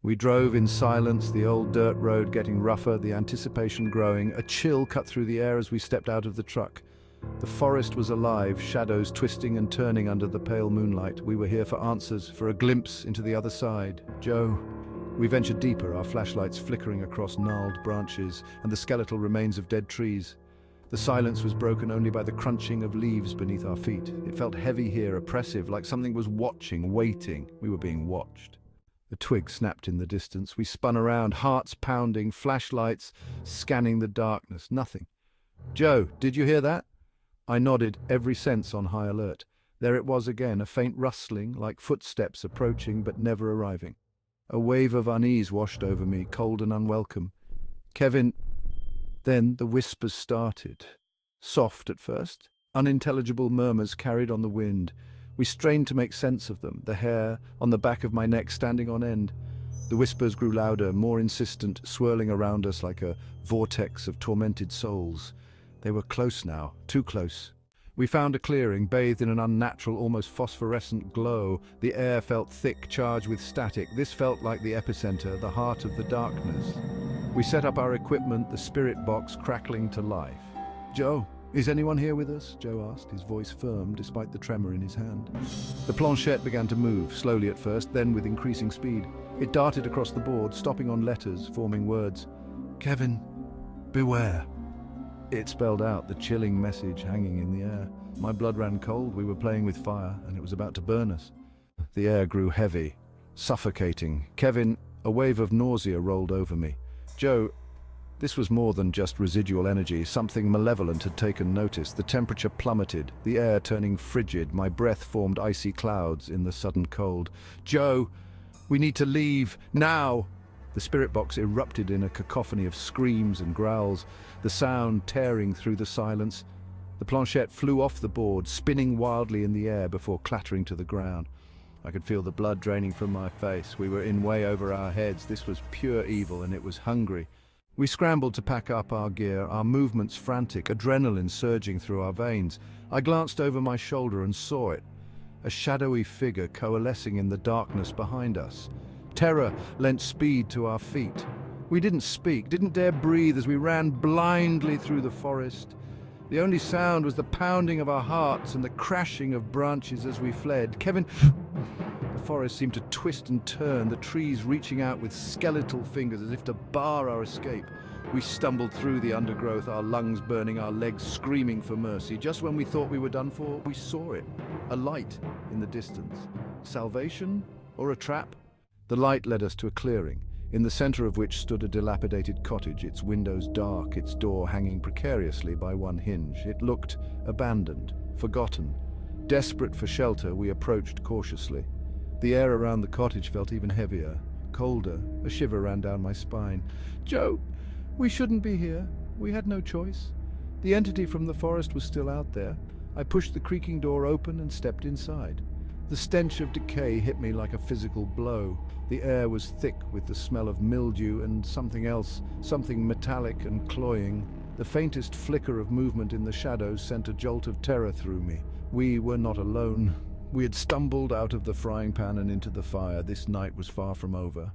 We drove in silence, the old dirt road getting rougher, the anticipation growing. A chill cut through the air as we stepped out of the truck. The forest was alive, shadows twisting and turning under the pale moonlight. We were here for answers, for a glimpse into the other side. Joe. We ventured deeper, our flashlights flickering across gnarled branches and the skeletal remains of dead trees. The silence was broken only by the crunching of leaves beneath our feet. It felt heavy here, oppressive, like something was watching, waiting. We were being watched. A twig snapped in the distance. We spun around, hearts pounding, flashlights scanning the darkness. Nothing. Joe, did you hear that? I nodded, every sense on high alert. There it was again, a faint rustling, like footsteps approaching but never arriving. A wave of unease washed over me, cold and unwelcome. Kevin... Then the whispers started. Soft at first, unintelligible murmurs carried on the wind. We strained to make sense of them, the hair on the back of my neck standing on end. The whispers grew louder, more insistent, swirling around us like a vortex of tormented souls. They were close now, too close. We found a clearing, bathed in an unnatural, almost phosphorescent glow. The air felt thick, charged with static. This felt like the epicenter, the heart of the darkness. We set up our equipment, the spirit box crackling to life. Joe, is anyone here with us? Joe asked, his voice firm despite the tremor in his hand. The planchette began to move, slowly at first, then with increasing speed. It darted across the board, stopping on letters, forming words. Kevin, beware. It spelled out the chilling message hanging in the air. My blood ran cold, we were playing with fire, and it was about to burn us. The air grew heavy, suffocating. Kevin, a wave of nausea rolled over me. Joe, this was more than just residual energy. Something malevolent had taken notice. The temperature plummeted, the air turning frigid. My breath formed icy clouds in the sudden cold. Joe, we need to leave, now! The spirit box erupted in a cacophony of screams and growls, the sound tearing through the silence. The planchette flew off the board, spinning wildly in the air before clattering to the ground. I could feel the blood draining from my face. We were in way over our heads. This was pure evil, and it was hungry. We scrambled to pack up our gear, our movements frantic, adrenaline surging through our veins. I glanced over my shoulder and saw it, a shadowy figure coalescing in the darkness behind us. Terror lent speed to our feet. We didn't speak, didn't dare breathe as we ran blindly through the forest. The only sound was the pounding of our hearts and the crashing of branches as we fled. Kevin... The forest seemed to twist and turn, the trees reaching out with skeletal fingers as if to bar our escape. We stumbled through the undergrowth, our lungs burning, our legs screaming for mercy. Just when we thought we were done for, we saw it. A light in the distance. Salvation or a trap? The light led us to a clearing, in the center of which stood a dilapidated cottage, its windows dark, its door hanging precariously by one hinge. It looked abandoned, forgotten. Desperate for shelter, we approached cautiously. The air around the cottage felt even heavier, colder. A shiver ran down my spine. Joe, we shouldn't be here. We had no choice. The entity from the forest was still out there. I pushed the creaking door open and stepped inside. The stench of decay hit me like a physical blow. The air was thick with the smell of mildew and something else, something metallic and cloying. The faintest flicker of movement in the shadows sent a jolt of terror through me. We were not alone. We had stumbled out of the frying pan and into the fire. This night was far from over.